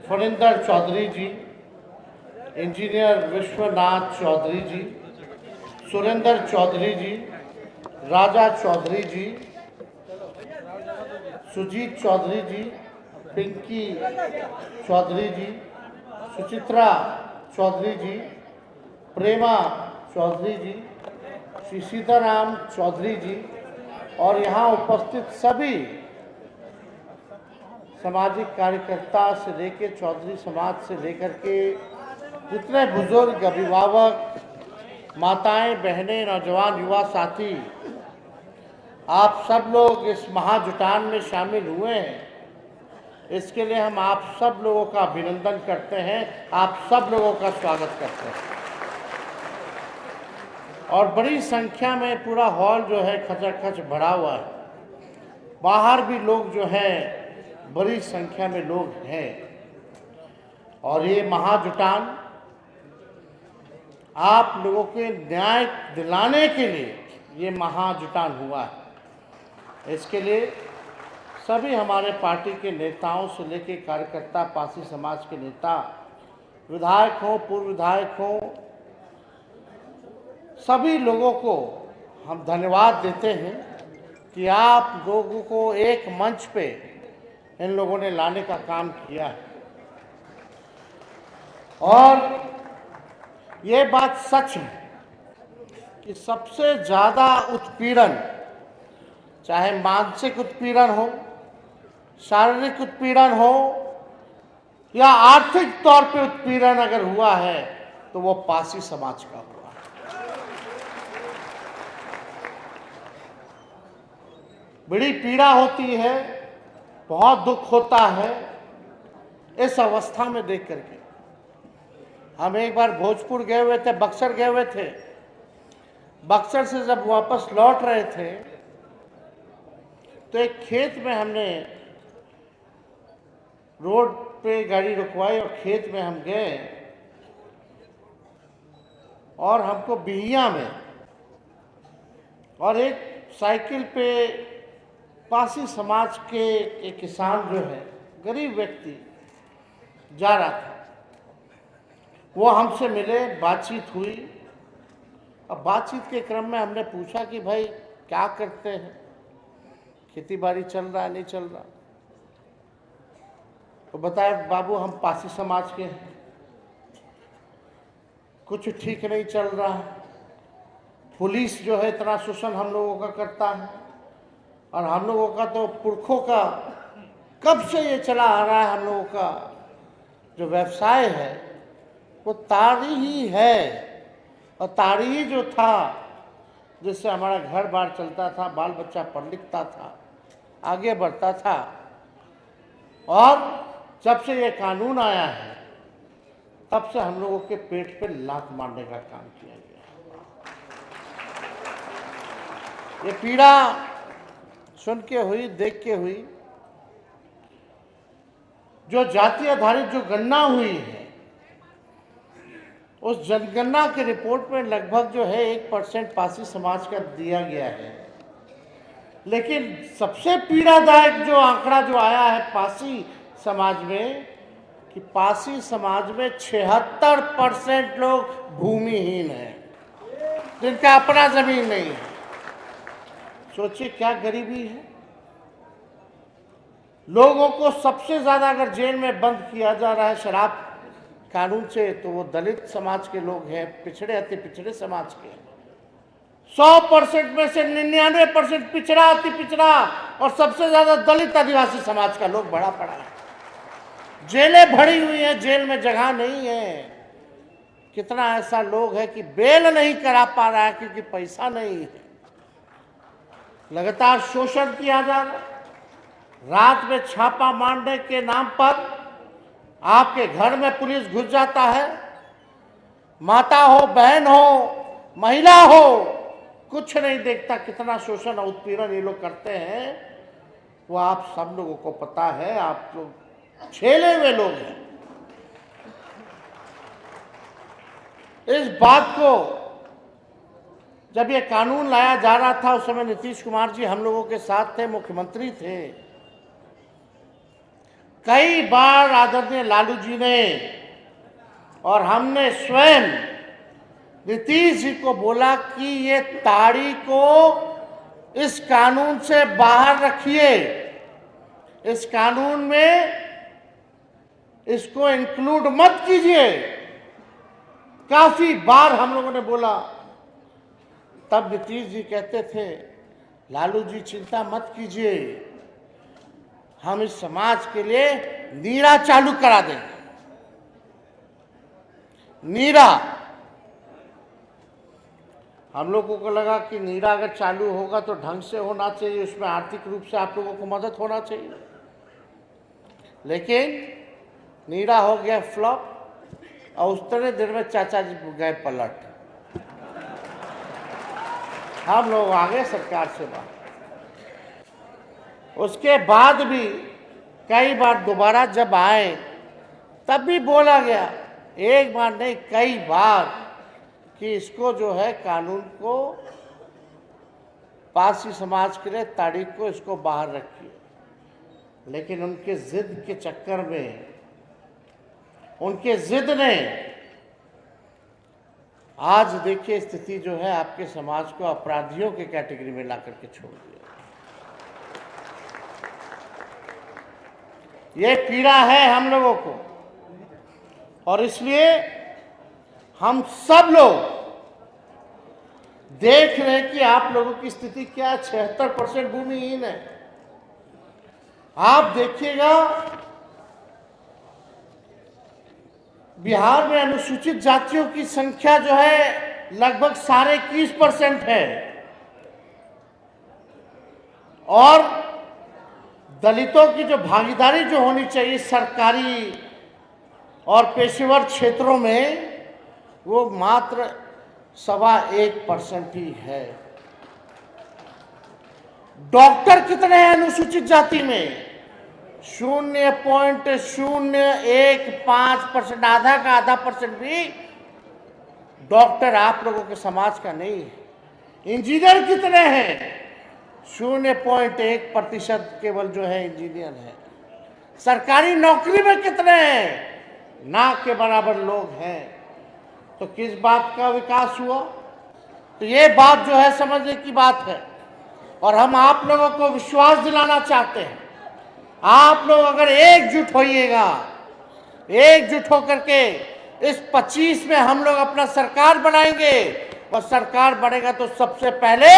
फरिंदर चौधरी जी, engineer Vishwanath Chaudhary जी, सुरेंद्र चौधरी जी, राजा चौधरी जी, सुजीत चौधरी जी, पिंकी चौधरी जी, सुचित्रा चौधरी जी, प्रेमा चौधरी जी, श्री सीताराम चौधरी जी और यहाँ उपस्थित सभी सामाजिक कार्यकर्ता से लेकर चौधरी समाज से लेकर के जितने बुजुर्ग, अभिभावक, माताएं, बहनें, नौजवान, युवा साथी, आप सब लोग इस महाजुटान में शामिल हुए हैं। इसके लिए हम आप सब लोगों का अभिनंदन करते हैं, आप सब लोगों का स्वागत करते हैं। और बड़ी संख्या में पूरा हॉल जो है खचाखच भरा हुआ है। बाहर भी लोग जो है बड़ी संख्या में लोग हैं। और ये महाजुटान आप लोगों के न्याय दिलाने के लिए ये महाजुटान हुआ है। इसके लिए सभी हमारे पार्टी के नेताओं से लेकर कार्यकर्ता, पासी समाज के नेता, विधायक हों, पूर्व विधायक हों, सभी लोगों को हम धन्यवाद देते हैं कि आप लोगों को एक मंच पे इन लोगों ने लाने का काम किया है। और ये बात सच है कि सबसे ज़्यादा उत्पीड़न, चाहे मानसिक उत्पीड़न हो, शारीरिक उत्पीड़न हो या आर्थिक तौर पे उत्पीड़न अगर हुआ है तो वो पासी समाज का हुआ है। बड़ी पीड़ा होती है, बहुत दुख होता है इस अवस्था में देख करके। हम एक बार भोजपुर गए हुए थे, बक्सर गए हुए थे। बक्सर से जब वापस लौट रहे थे तो एक खेत में हमने रोड पे गाड़ी रुकवाई और खेत में हम गए और हमको बिहिया में और एक साइकिल पे पासी समाज के एक किसान जो है, गरीब व्यक्ति जा रहा था। वो हमसे मिले, बातचीत हुई। अब बातचीत के क्रम में हमने पूछा कि भाई क्या करते हैं, खेती बाड़ी चल रहा है नहीं चल रहा। तो बताया बाबू हम पासी समाज के हैं, कुछ ठीक नहीं चल रहा है। पुलिस जो है इतना शोषण हम लोगों का करता है और हम लोगों का तो पुरखों का कब से ये चला आ रहा है। हम लोगों का जो व्यवसाय है वो तारी ही है और तारी ही जो था जिससे हमारा घर बार चलता था, बाल बच्चा पढ़ लिखता था, आगे बढ़ता था। और जब से ये कानून आया है तब से हम लोगों के पेट पे लात मारने का काम किया गया। ये पीड़ा सुन के हुई, देख के हुई। जो जाति आधारित जो गणना हुई है उस जनगणना के रिपोर्ट में लगभग जो है 1% पासी समाज का दिया गया है। लेकिन सबसे पीड़ादायक जो आंकड़ा जो आया है पासी समाज में कि पासी समाज में 76% लोग भूमिहीन हैं, जिनका अपना जमीन नहीं है। सोचिए क्या गरीबी है। लोगों को सबसे ज्यादा अगर जेल में बंद किया जा रहा है शराब कानून से तो वो दलित समाज के लोग हैं, पिछड़े अति पिछड़े समाज के। 100% में से 99% पिछड़ा अति पिछड़ा और सबसे ज्यादा दलित आदिवासी समाज का लोग भरा पड़ा है। जेलें भरी हुई हैं, जेल में जगह नहीं है। कितना ऐसा लोग है कि बेल नहीं करा पा रहा है क्योंकि पैसा नहीं है। लगातार शोषण किया जा रहा है। रात में छापा मारने के नाम पर आपके घर में पुलिस घुस जाता है। माता हो, बहन हो, महिला हो, कुछ नहीं देखता। कितना शोषण और उत्पीड़न ये लोग करते हैं वो आप सब लोगों को पता है। आप लोग छेले हुए लोग हैं। इस बात को जब ये कानून लाया जा रहा था उस समय नीतीश कुमार जी हम लोगों के साथ थे, मुख्यमंत्री थे। कई बार आदरणीय लालू जी ने और हमने स्वयं नीतीश जी को बोला कि ये ताड़ी को इस कानून से बाहर रखिए, इस कानून में इसको इंक्लूड मत कीजिए। काफी बार हम लोगों ने बोला। तब नीतीश जी कहते थे, लालू जी चिंता मत कीजिए, हम इस समाज के लिए नीरा चालू करा देंगे। नीरा, हम लोगों को लगा कि नीरा अगर चालू होगा तो ढंग से होना चाहिए, उसमें आर्थिक रूप से आप लोगों को मदद होना चाहिए। लेकिन नीरा हो गया फ्लॉप, और उतने देर में चाचा जी गए पलट। हम लोग आगे सरकार से बात। उसके बाद भी कई बार दोबारा जब आए तब भी बोला गया, एक बार नहीं कई बार, कि इसको जो है कानून को पारसी समाज के लिए तारीख को इसको बाहर रखिए। लेकिन उनके जिद के चक्कर में, उनके जिद ने आज देखिए स्थिति जो है आपके समाज को अपराधियों के कैटेगरी में ला करके छोड़ दिया। ये पीड़ा है हम लोगों को, और इसलिए हम सब लोग देख रहे हैं कि आप लोगों की स्थिति क्या है। 76% भूमिहीन है। आप देखिएगा बिहार में अनुसूचित जातियों की संख्या जो है लगभग 21.5% है, और दलितों की जो भागीदारी जो होनी चाहिए सरकारी और पेशेवर क्षेत्रों में, वो मात्र 1.25% ही है। डॉक्टर कितने हैं अनुसूचित जाति में? 0.015%, आधा का आधा परसेंट भी डॉक्टर आप लोगों के समाज का नहीं है। इंजीनियर कितने हैं? 0.1% केवल जो है इंजीनियर है। सरकारी नौकरी में कितने हैं? ना के बराबर लोग हैं। तो किस बात का विकास हुआ? तो ये बात जो है समझने की बात है, और हम आप लोगों को विश्वास दिलाना चाहते हैं। आप लोग अगर एकजुट होइएगा, एकजुट होकर के इस 25 में हम लोग अपना सरकार बनाएंगे, और सरकार बनेगा तो सबसे पहले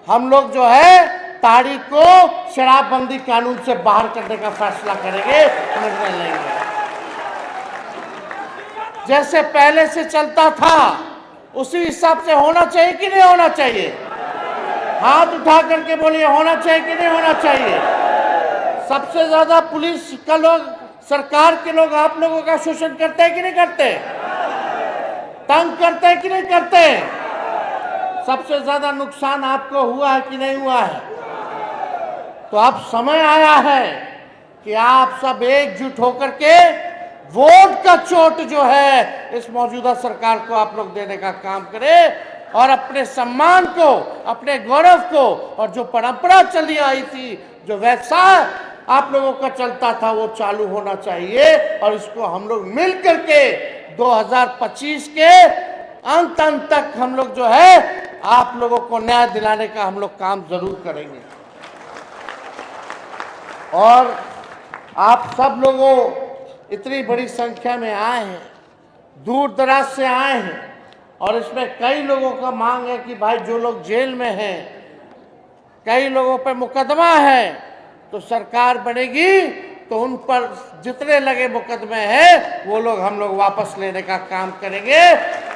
हम लोग जो है ताड़ी को शराबबंदी कानून से बाहर करने का फैसला करेंगे, निर्णय लेंगे। जैसे पहले से चलता था उसी हिसाब से होना चाहिए कि नहीं होना चाहिए? हाथ उठा करके बोलिए, होना चाहिए कि नहीं होना चाहिए? सबसे ज्यादा पुलिस का लोग, सरकार के लोग आप लोगों का शोषण करते हैं कि नहीं करते? तंग करते हैं कि नहीं करते? सबसे ज्यादा नुकसान आपको हुआ है कि नहीं हुआ है? तो अब समय आया है कि आप सब एकजुट होकर के वोट का चोट जो है इस मौजूदा सरकार को आप लोग देने का काम करें, और अपने सम्मान को, अपने गौरव को, और जो परंपरा चली आई थी, जो वैसा आप लोगों का चलता था, वो चालू होना चाहिए। और इसको हम लोग मिल करके 2025 के अंत तक हम लोग जो है आप लोगों को न्याय दिलाने का हम लोग काम जरूर करेंगे। और आप सब लोगों इतनी बड़ी संख्या में आए हैं, दूर दराज से आए हैं, और इसमें कई लोगों का मांग है कि भाई जो लोग जेल में हैं, कई लोगों पर मुकदमा है, तो सरकार बनेगी तो उन पर जितने लगे मुकदमे हैं वो लोग हम लोग वापस लेने का काम करेंगे,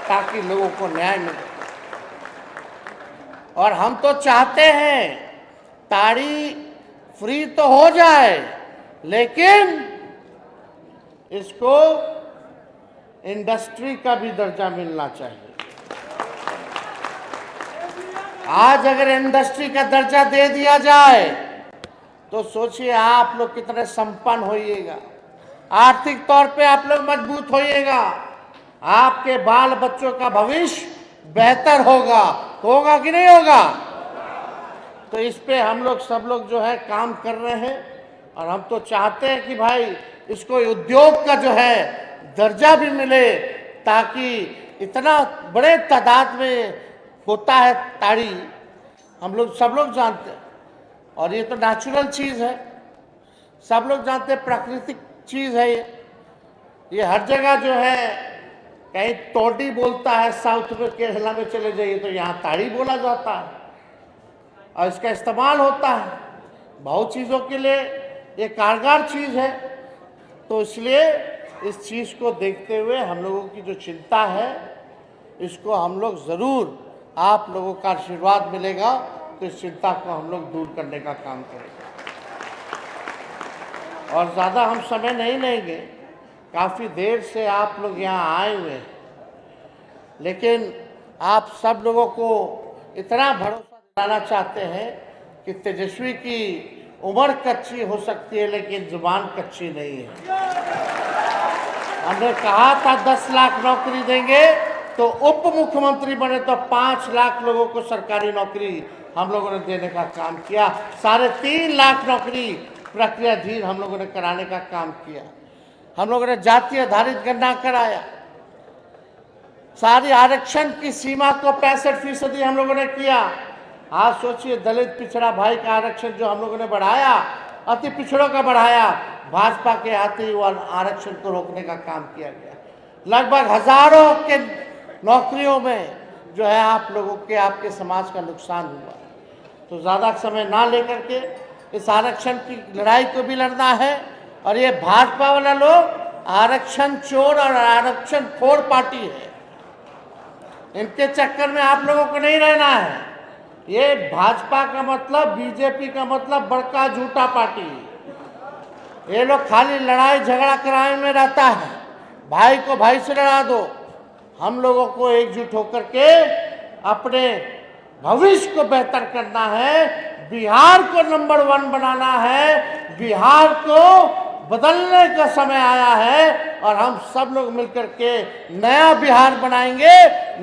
ताकि लोगों को न्याय मिले। और हम तो चाहते हैं ताड़ी फ्री तो हो जाए, लेकिन इसको इंडस्ट्री का भी दर्जा मिलना चाहिए। आज अगर इंडस्ट्री का दर्जा दे दिया जाए तो सोचिए आप लोग कितने संपन्न होइएगा, आर्थिक तौर पे आप लोग मजबूत होइएगा, आपके बाल बच्चों का भविष्य बेहतर होगा। होगा कि नहीं होगा? तो इस पे हम लोग सब लोग जो है काम कर रहे हैं। और हम तो चाहते हैं कि भाई इसको उद्योग का जो है दर्जा भी मिले, ताकि इतना बड़े तादाद में होता है ताड़ी, हम लोग सब लोग जानते हैं। और ये तो नेचुरल चीज़ है, सब लोग जानते हैं, प्राकृतिक चीज़ है ये हर जगह जो है, कहीं तोड़ी बोलता है साउथ में, केरला में चले जाइए तो यहाँ ताड़ी बोला जाता है और इसका इस्तेमाल होता है बहुत चीज़ों के लिए, ये कारगर चीज़ है। तो इसलिए इस चीज़ को देखते हुए हम लोगों की जो चिंता है, इसको हम लोग ज़रूर, आप लोगों का आशीर्वाद मिलेगा तो इस चिंता को हम लोग दूर करने का काम करेंगे। और ज़्यादा हम समय नहीं लेंगे, काफ़ी देर से आप लोग यहाँ आए हुए हैं, लेकिन आप सब लोगों को इतना भरोसा दिलाना चाहते हैं कि तेजस्वी की उम्र कच्ची हो सकती है लेकिन जुबान कच्ची नहीं है। हमने कहा था 10 लाख नौकरी देंगे, तो उप मुख्यमंत्री बने तो 5 लाख लोगों को सरकारी नौकरी हम लोगों ने देने का काम किया। 3.5 लाख नौकरी प्रक्रियाधीन हम लोगों ने कराने का काम किया। हम लोगों ने जाति आधारित गणना कराया, सारी आरक्षण की सीमा को 65% हम लोगों ने किया। आज सोचिए, दलित पिछड़ा भाई का आरक्षण जो हम लोगों ने बढ़ाया, अति पिछड़ों का बढ़ाया, भाजपा के आते ही आरक्षण को रोकने का काम किया गया। लगभग हजारों के नौकरियों में जो है आप लोगों के, आपके समाज का नुकसान हुआ। तो ज़्यादा समय ना लेकर के इस आरक्षण की लड़ाई को भी लड़ना है। और ये भाजपा वाला लोग आरक्षण चोर और आरक्षण खोर पार्टी है, इनके चक्कर में आप लोगों को नहीं रहना है। ये भाजपा का मतलब, बीजेपी का मतलब बड़का झूठा पार्टी है। ये लोग खाली लड़ाई झगड़ा कराने में रहता है, भाई को भाई से लड़ा दो। हम लोगों को एकजुट होकर के अपने भविष्य को बेहतर करना है, बिहार को नंबर 1 बनाना है, बिहार को बदलने का समय आया है और हम सब लोग मिलकर के नया बिहार बनाएंगे,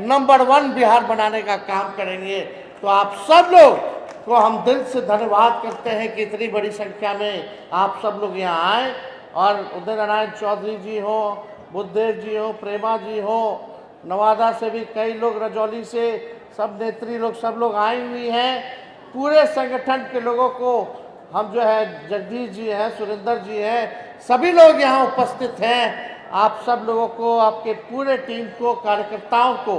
नंबर 1 बिहार बनाने का काम करेंगे। तो आप सब लोग को हम दिल से धन्यवाद करते हैं कि इतनी बड़ी संख्या में आप सब लोग यहाँ आए। और उदय नारायण चौधरी जी हो, बुद्धदेव जी हो, प्रेमा जी हो, नवादा से भी कई लोग, रजौली से सब नेत्री लोग, सब लोग आई हुई हैं। पूरे संगठन के लोगों को हम जो है, जगदीश जी हैं, सुरेंद्र जी हैं, सभी लोग यहाँ उपस्थित हैं। आप सब लोगों को, आपके पूरे टीम को, कार्यकर्ताओं को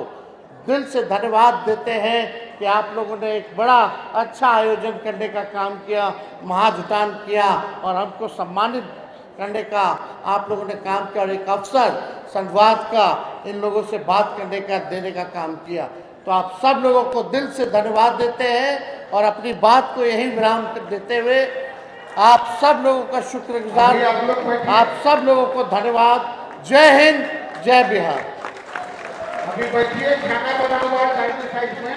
दिल से धन्यवाद देते हैं कि आप लोगों ने एक बड़ा अच्छा आयोजन करने का काम किया, महाजुटान किया और हमको सम्मानित करने का आप लोगों ने काम किया और एक अवसर संवाद का, इन लोगों से बात करने का, देने का काम किया। तो आप सब लोगों को दिल से धन्यवाद देते हैं और अपनी बात को यही विराम कर देते हुए आप सब लोगों का शुक्रगुजार, आप सब लोगों को धन्यवाद। जय हिंद, जय बिहार। अभी बैठिए, खाना बना हुआ है साइड में,